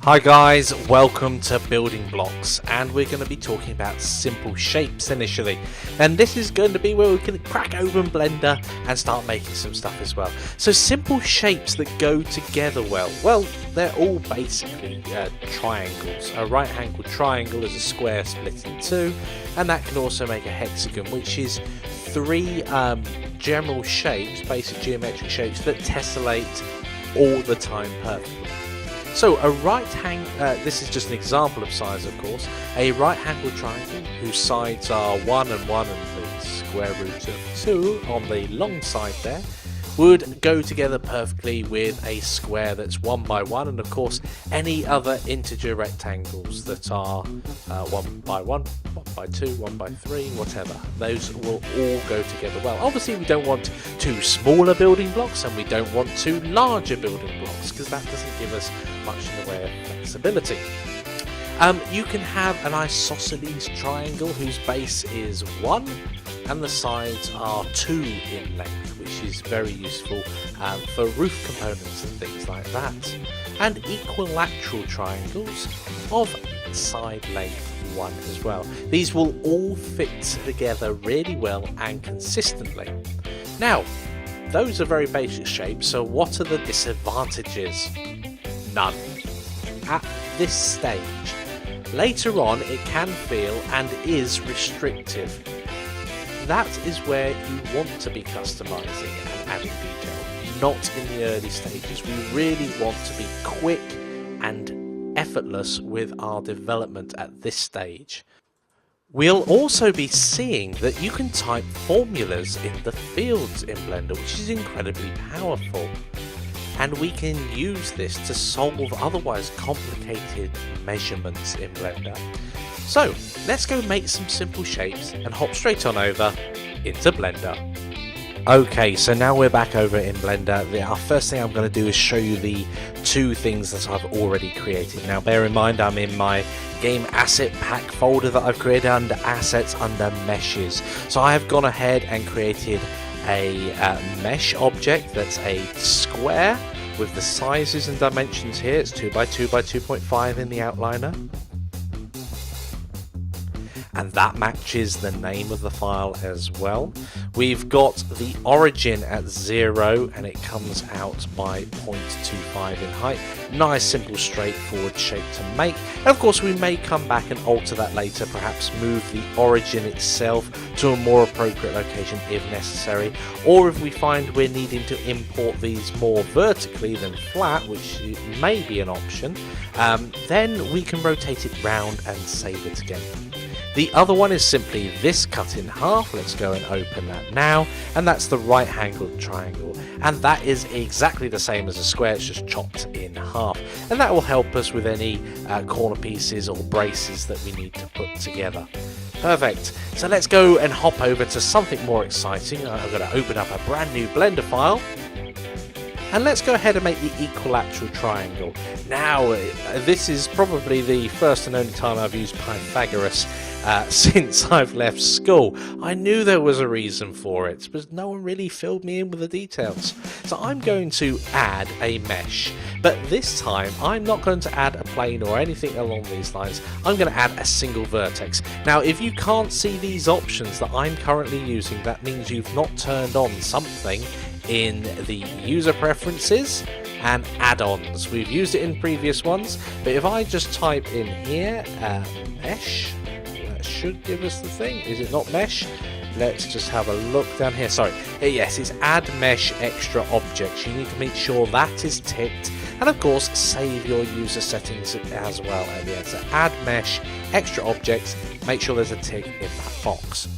Hi guys, welcome to Building Blocks, and we're going to be talking about simple shapes initially, and this is going to be where we can crack open Blender and start making some stuff as well. So simple shapes that go together well, they're all basically triangles. A right angled triangle is a square split in two, and that can also make a hexagon, which is three general shapes, basic geometric shapes that tessellate all the time perfectly. So a this is just an example of size, of course. A right-angled triangle whose sides are 1 and 1 and the square root of 2 on the long side there would go together perfectly with a square that's 1 by 1, and of course any other integer rectangles that are 1 by 1, 1 by 2, 1 by 3, whatever. Those will all go together well. Obviously we don't want two smaller building blocks and we don't want two larger building blocks, because that doesn't give us much in the way of flexibility. You can have an isosceles triangle whose base is 1 and the sides are 2 in length, which is very useful for roof components and things like that. And equilateral triangles of side length 1 as well. These will all fit together really well and consistently. Now, those are very basic shapes, so what are the disadvantages? None. At this stage. Later on, it can feel and is restrictive. That is where you want to be customizing and adding detail, not in the early stages. We really want to be quick and effortless with our development at this stage. We'll also be seeing that you can type formulas in the fields in Blender, which is incredibly powerful. And we can use this to solve otherwise complicated measurements in Blender. So let's go make some simple shapes and hop straight on over into Blender. Okay, so now we're back over in Blender. Our first thing I'm going to do is show you the two things that I've already created. Now bear in mind I'm in my game asset pack folder that I've created under assets under meshes. So I have gone ahead and created a mesh object that's a square with the sizes and dimensions here. It's 2 by 2 by 2.5 in the outliner, and that matches the name of the file as well. We've got the origin at 0 and it comes out by 0.25 in height. Nice, simple, straightforward shape to make. And of course we may come back and alter that later, perhaps move the origin itself to a more appropriate location if necessary, or if we find we're needing to import these more vertically than flat, which may be an option, then we can rotate it round and save it again. The other one is simply this cut in half. Let's go and open that now, and that's the right angled triangle, and that is exactly the same as a square, it's just chopped in half, and that will help us with any corner pieces or braces that we need to put together. Perfect. So let's go and hop over to something more exciting. I'm going to open up a brand new Blender file. And let's go ahead and make the equilateral triangle. Now, this is probably the first and only time I've used Pythagoras since I've left school. I knew there was a reason for it, but no one really filled me in with the details. So I'm going to add a mesh, but this time I'm not going to add a plane or anything along these lines. I'm going to add a single vertex. Now, if you can't see these options that I'm currently using, that means you've not turned on something in the user preferences and add-ons. We've used it in previous ones, but if I just type in here mesh, that should give us the thing. Is it not mesh? Let's just have a look down here. Sorry, yes, it's add mesh extra objects. You need to make sure that is ticked, and of course save your user settings as well at the end. So add mesh extra objects, make sure there's a tick in that box.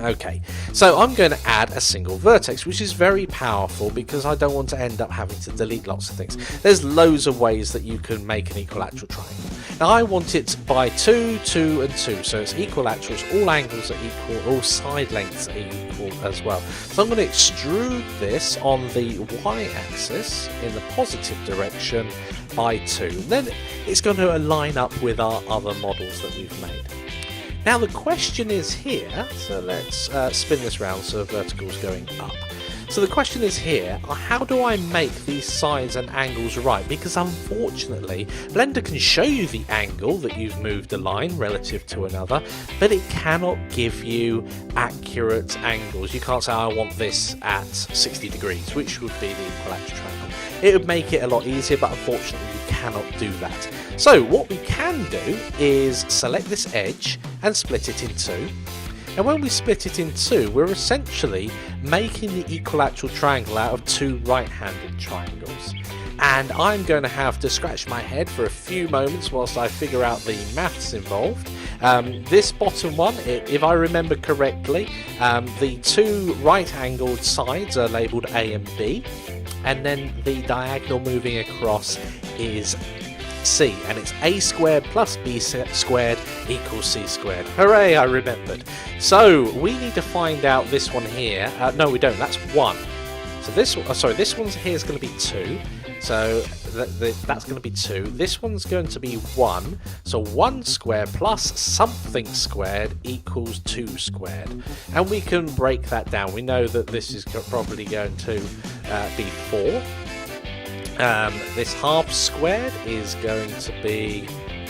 Okay, so I'm going to add a single vertex, which is very powerful because I don't want to end up having to delete lots of things. There's loads of ways that you can make an equilateral triangle. Now I want it by 2, 2 and 2, so it's equilaterals, all angles are equal, all side lengths are equal as well. So I'm going to extrude this on the y-axis in the positive direction by 2. Then it's going to line up with our other models that we've made. Now the question is here, so let's spin this round so the vertical's going up. So the question is here, how do I make these sides and angles right? Because unfortunately, Blender can show you the angle that you've moved a line relative to another, but it cannot give you accurate angles. You can't say, I want this at 60 degrees, which would be the equilateral triangle. It would make it a lot easier, but unfortunately you cannot do that. So what we can do is select this edge and split it in two. And when we split it in two, we're essentially making the equilateral triangle out of two right-handed triangles. And I'm going to have to scratch my head for a few moments whilst I figure out the maths involved. This bottom one, if I remember correctly, the two right-angled sides are labelled A and B, and then the diagonal moving across is C, and it's A squared plus B squared equals C squared. Hooray, I remembered. So we need to find out this one here. No, we don't. That's 1. So this one's here is going to be 2. So that's going to be 2. This one's going to be 1. So 1 squared plus something squared equals 2 squared. And we can break that down. We know that this is probably going to be 4. This half squared is going to be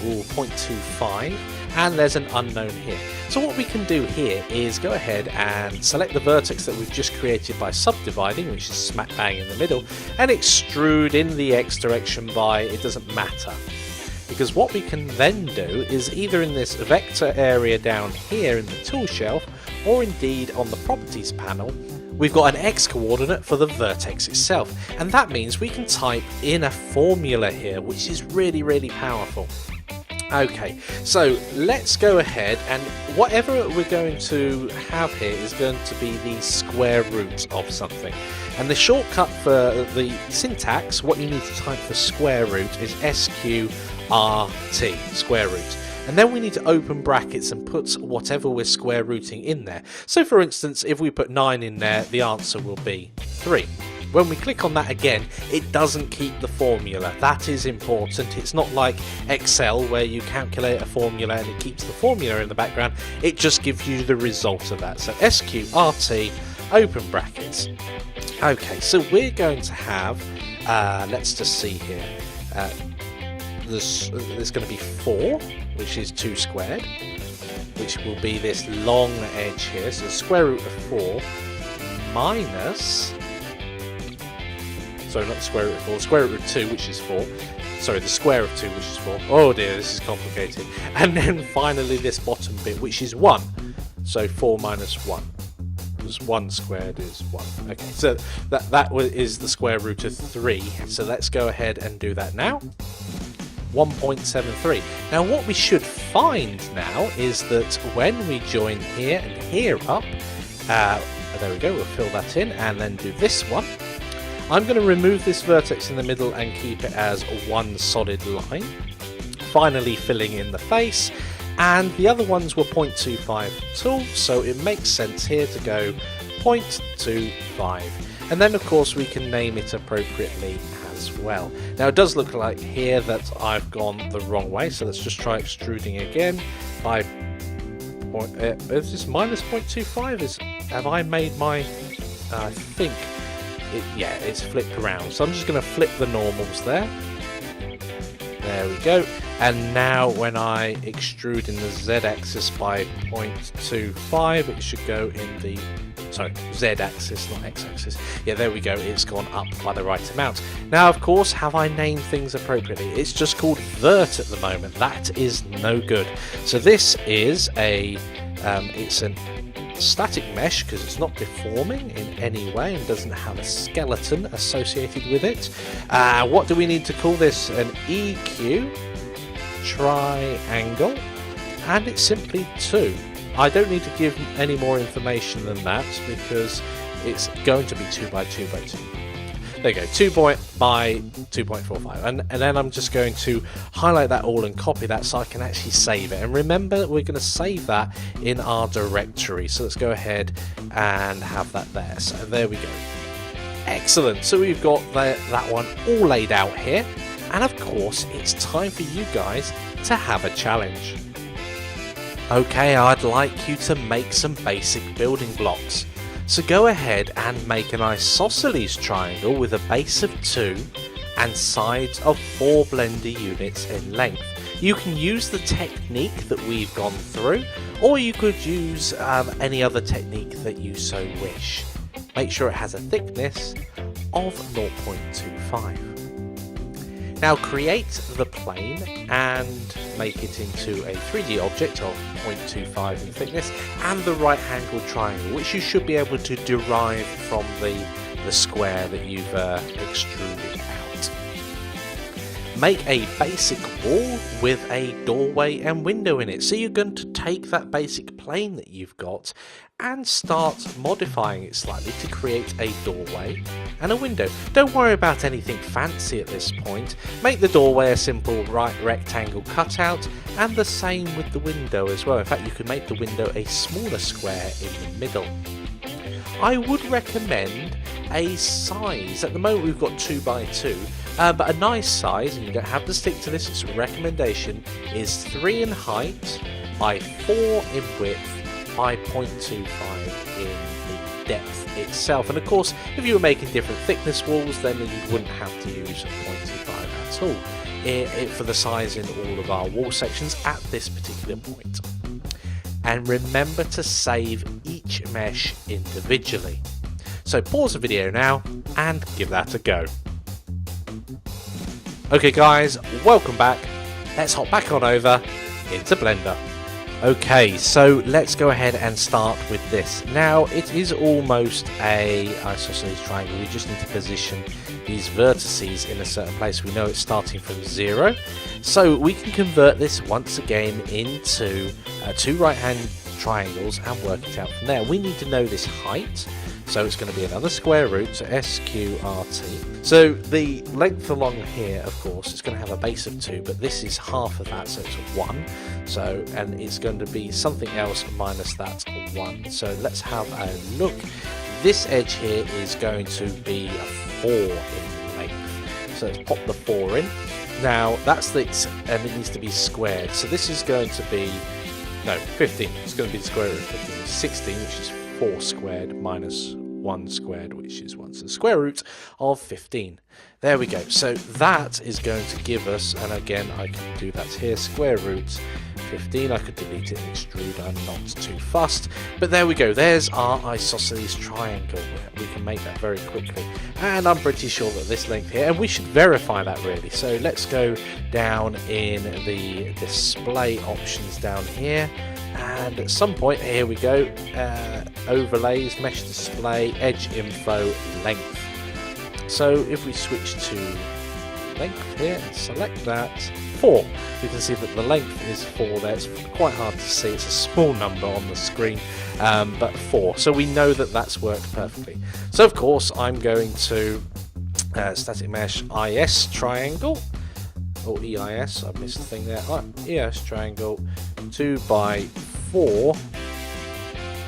0.25, and there's an unknown here. So what we can do here is go ahead and select the vertex that we've just created by subdividing, which is smack bang in the middle, and extrude in the X direction by, it doesn't matter. Because what we can then do is either in this vector area down here in the tool shelf, or indeed on the properties panel, we've got an X coordinate for the vertex itself, and that means we can type in a formula here, which is really, really powerful. Okay, so let's go ahead, and whatever we're going to have here is going to be the square root of something. And the shortcut for the syntax, what you need to type for square root is SQRT, square root. And then we need to open brackets and put whatever we're square rooting in there. So for instance, if we put 9 in there, the answer will be 3. When we click on that again, it doesn't keep the formula. That is important. It's not like Excel where you calculate a formula and it keeps the formula in the background. It just gives you the result of that. So SQRT, open brackets. Okay, so we're going to have, let's just see here. There's going to be 4, which is 2 squared, which will be this long edge here. So the square root of 4 minus, sorry, not the square root of 4, the square root of 2, which is 4. Sorry, the square of 2, which is 4. Oh dear, this is complicated. And then finally this bottom bit, which is 1. So 4 minus 1. Because 1 squared is 1. Okay, so that is the square root of 3. So let's go ahead and do that now. 1.73. Now what we should find now is that when we join here and here up, there we go, we'll fill that in and then do this one. I'm going to remove this vertex in the middle and keep it as one solid line. Finally filling in the face, and the other ones were 0.25 tools, so it makes sense here to go 0.25. And then of course we can name it appropriately as well. Now it does look like here that I've gone the wrong way, so let's just try extruding again by is this minus 0.25? Have I made my, I think yeah, it's flipped around, so I'm just going to flip the normals there. There we go. And now when I extrude in the z-axis by 0.25, it should go in the, sorry, z-axis, not x-axis. Yeah, there we go, it's gone up by the right amount. Now, of course, have I named things appropriately? It's just called vert at the moment. That is no good. So this is a, it's an static mesh because it's not deforming in any way and doesn't have a skeleton associated with it. What do we need to call this? An EQ triangle, and it's simply 2. I don't need to give any more information than that because it's going to be 2 by 2 by 2. There you go, 2 by 2.45, and then I'm just going to highlight that all and copy that so I can actually save it. And remember, we're going to save that in our directory, so let's go ahead and have that there. So there we go. Excellent, so we've got that one all laid out here, and of course it's time for you guys to have a challenge. Okay, I'd like you to make some basic building blocks. So go ahead and make an isosceles triangle with a base of 2 and sides of 4 Blender units in length. You can use the technique that we've gone through, or you could use any other technique that you so wish. Make sure it has a thickness of 0.25. Now create the plane and make it into a 3D object of 0.25 in thickness and the right angled triangle, which you should be able to derive from the square that you've extruded out. Make a basic wall with a doorway and window in it. So you're going to take that basic plane that you've got and start modifying it slightly to create a doorway and a window. Don't worry about anything fancy at this point. Make the doorway a simple right rectangle cutout, and the same with the window as well. In fact, you could make the window a smaller square in the middle. I would recommend a size. At the moment we've got 2 by 2, but a nice size, and you don't have to stick to this, it's a recommendation, is 3 in height by 4 in width by 0.25 in the depth itself. And of course, if you were making different thickness walls, then you wouldn't have to use 0.25 at all for the size in all of our wall sections at this particular point. And remember to save each mesh individually. So pause the video now and give that a go. Okay guys, welcome back. Let's hop back on over into Blender. Okay, so let's go ahead and start with this. Now, it is almost a isosceles triangle. We just need to position these vertices in a certain place. We know it's starting from 0. So we can convert this once again into 2 right-hand triangles and work it out from there. We need to know this height. So it's going to be another square root, so SQRT. So the length along here, of course, is going to have a base of 2, but this is half of that, so it's 1. So, and it's going to be something else minus that 1. So let's have a look. This edge here is going to be a 4 in length. So let's pop the 4 in. Now that's the, and it needs to be squared. So this is going to be, no, 15. It's going to be the square root of 15. 16, which is 4 squared minus 1 squared, which is 1. So the square root of 15. There we go. So that is going to give us, and again I can do that here, square root 15. I could delete it and extrude, I'm not too fussed. But there we go, there's our isosceles triangle. We can make that very quickly. And I'm pretty sure that this length here, and we should verify that really. So let's go down in the display options down here. And at some point, here we go, overlays, mesh display, edge info, length. So if we switch to length here and select that, 4, you can see that the length is 4 there. It's quite hard to see, it's a small number on the screen, but 4. So we know that that's worked perfectly. So of course, I'm going to static mesh IS triangle, or EIS, I missed the thing there, EIS triangle, 2 by 4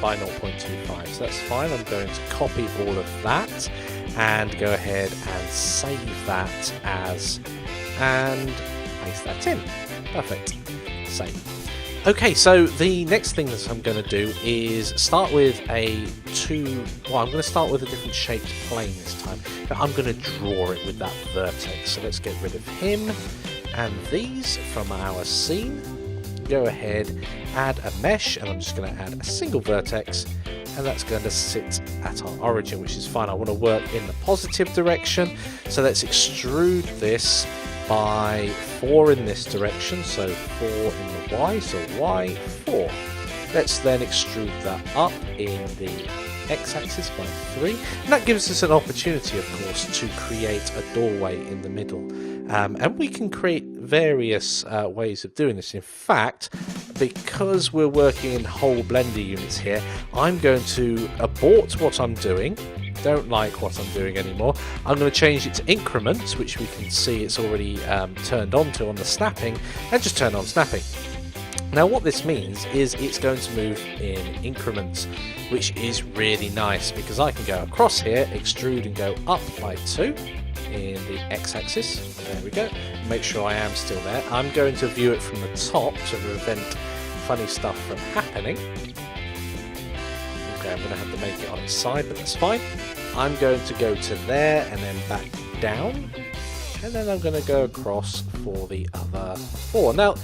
by 0.25, so that's fine. I'm going to copy all of that and go ahead and save that as, and paste that in. Perfect. Save. Okay, so the next thing that I'm going to do is start with I'm going to start with a different shaped plane this time, but I'm going to draw it with that vertex. So let's get rid of him and these from our scene. Go ahead, add a mesh, and I'm just going to add a single vertex, and that's going to sit at our origin, which is fine. I want to work in the positive direction, so let's extrude this by 4 in this direction, so 4 in the Y, so Y 4. Let's then extrude that up in the x-axis by 3, and that gives us an opportunity, of course, to create a doorway in the middle. And we can create various ways of doing this. In fact, because we're working in whole Blender units here, I'm going to abort what I'm doing. Don't like what I'm doing anymore. I'm going to change it to increments, which we can see it's already turned on to on the snapping, and just turn on snapping. Now what this means is it's going to move in increments, which is really nice because I can go across here, extrude and go up by 2 in the x-axis. There we go. Make sure I am still there. I'm going to view it from the top to prevent funny stuff from happening. Go I'm going to have to make it on its side, but that's fine. I'm going to go to there and then back down, and then I'm going to go across for the other 4. Now,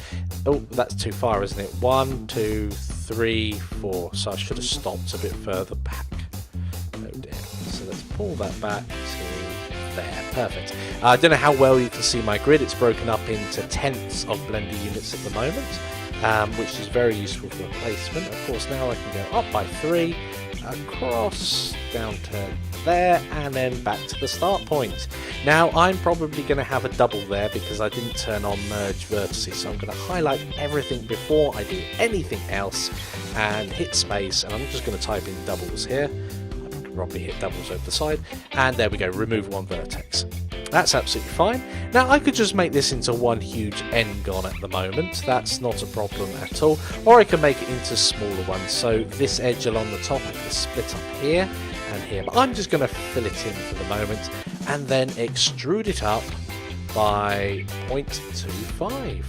oh, that's too far, isn't it? 1, 2, 3, 4. So I should have stopped a bit further back. Oh dear. So let's pull that back to there. Perfect. I don't know how well you can see my grid. It's broken up into tenths of Blender units at the moment, which is very useful for placement. Of course, now I can go up by 3, across, down to there, and then back to the start point. Now I'm probably going to have a double there because I didn't turn on merge vertices, so I'm going to highlight everything before I do anything else and hit space, and I'm just going to type in doubles here. I could probably hit doubles over the side, and there we go, remove one vertex. That's absolutely fine. Now I could just make this into one huge n-gon at the moment, that's not a problem at all, or I can make it into smaller ones. So this edge along the top I can split up here and here, but I'm just going to fill it in for the moment and then extrude it up by 0.25.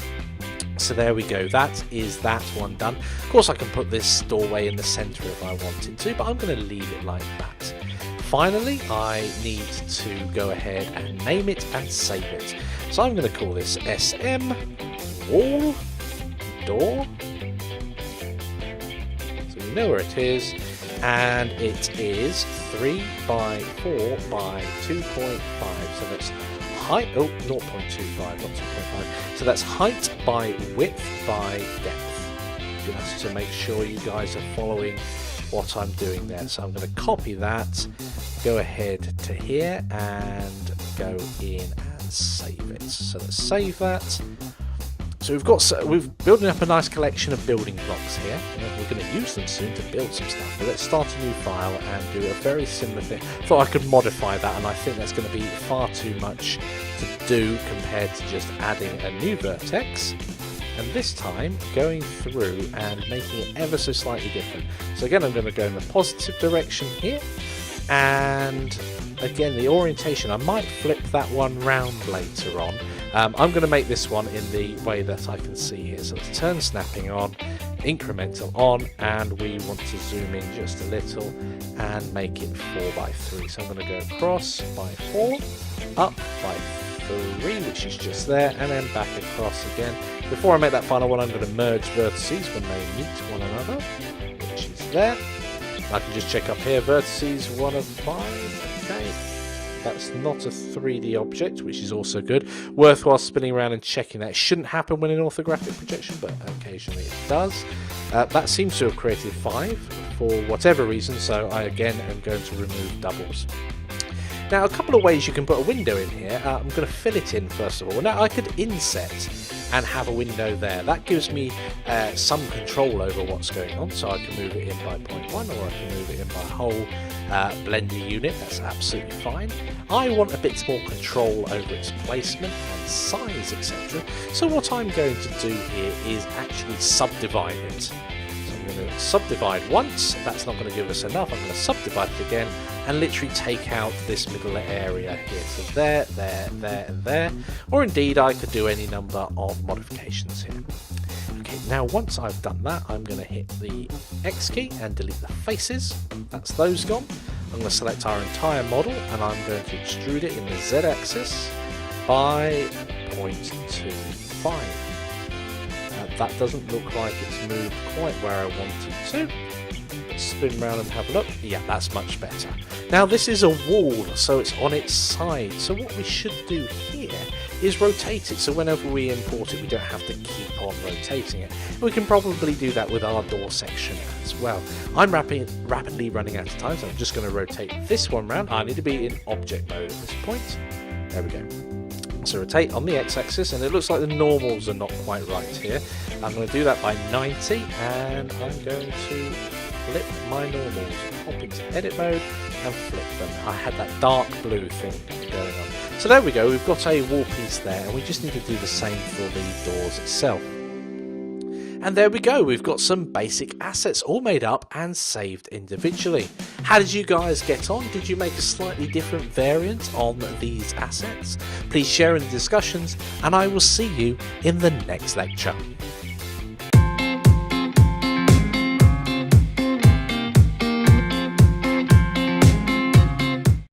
So there we go, that is that one done. Of course I can put this doorway in the centre if I wanted to, but I'm going to leave it like that. Finally, I need to go ahead and name it and save it. So I'm going to call this SM Wall Door. So you know where it is, and it is 3 by 4 by 2.5. So that's height, oh, 0.25, not 2.5. So that's height by width by depth. Just to make sure you guys are following what I'm doing there. So I'm going to copy that, go ahead to here and go in and save it. So let's save that. So we're building up a nice collection of building blocks here. We're going to use them soon to build some stuff. But let's start a new file and do a very similar thing. Thought I could modify that, and I think that's going to be far too much to do compared to just adding a new vertex. And this time going through and making it ever so slightly different. So again, I'm going to go in the positive direction here, and again the orientation, I might flip that one round later on. I'm going to make this one in the way that I can see here. So let's turn snapping on, incremental on, and we want to zoom in just a little and make it 4 by 3. So I'm going to go across by 4, up by 3, which is just there, and then back across again. Before I make that final one, I'm going to merge vertices when they meet one another, which is there. I can just check up here, vertices 1 of 5, okay. That's not a 3D object, which is also good. Worthwhile spinning around and checking that. It shouldn't happen when in orthographic projection, but occasionally it does. That seems to have created 5 for whatever reason, so I again am going to remove doubles. Now, a couple of ways you can put a window in here. I'm going to fill it in first of all. Now, I could inset and have a window there. That gives me some control over what's going on, so I can move it in by 0.1, or I can move it in by whole Blender unit. That's absolutely fine. I want a bit more control over its placement and size, etc. So what I'm going to do here is actually subdivide it. I'm going to subdivide once, that's not going to give us enough, I'm going to subdivide it again and literally take out this middle area here. So there, there, there and there, or indeed I could do any number of modifications here. Okay, now once I've done that, I'm going to hit the X key and delete the faces, that's those gone. I'm going to select our entire model and I'm going to extrude it in the Z axis by 0.25. That doesn't look like it's moved quite where I want it to. Let's spin around and have a look. Yeah, that's much better. Now this is a wall, so it's on its side. So what we should do here is rotate it, so whenever we import it we don't have to keep on rotating it. We can probably do that with our door section as well. I'm rapidly running out of time, so I'm just going to rotate this one round. I need to be in object mode at this point. There we go. So rotate on the x-axis, and it looks like the normals are not quite right here. I'm going to do that by 90, and I'm going to flip my normals. Hop into edit mode and flip them. I had that dark blue thing going on. So there we go, we've got a wall piece there, and we just need to do the same for the doors itself. And there we go, we've got some basic assets all made up and saved individually. How did you guys get on? Did you make a slightly different variant on these assets? Please share in the discussions, and I will see you in the next lecture.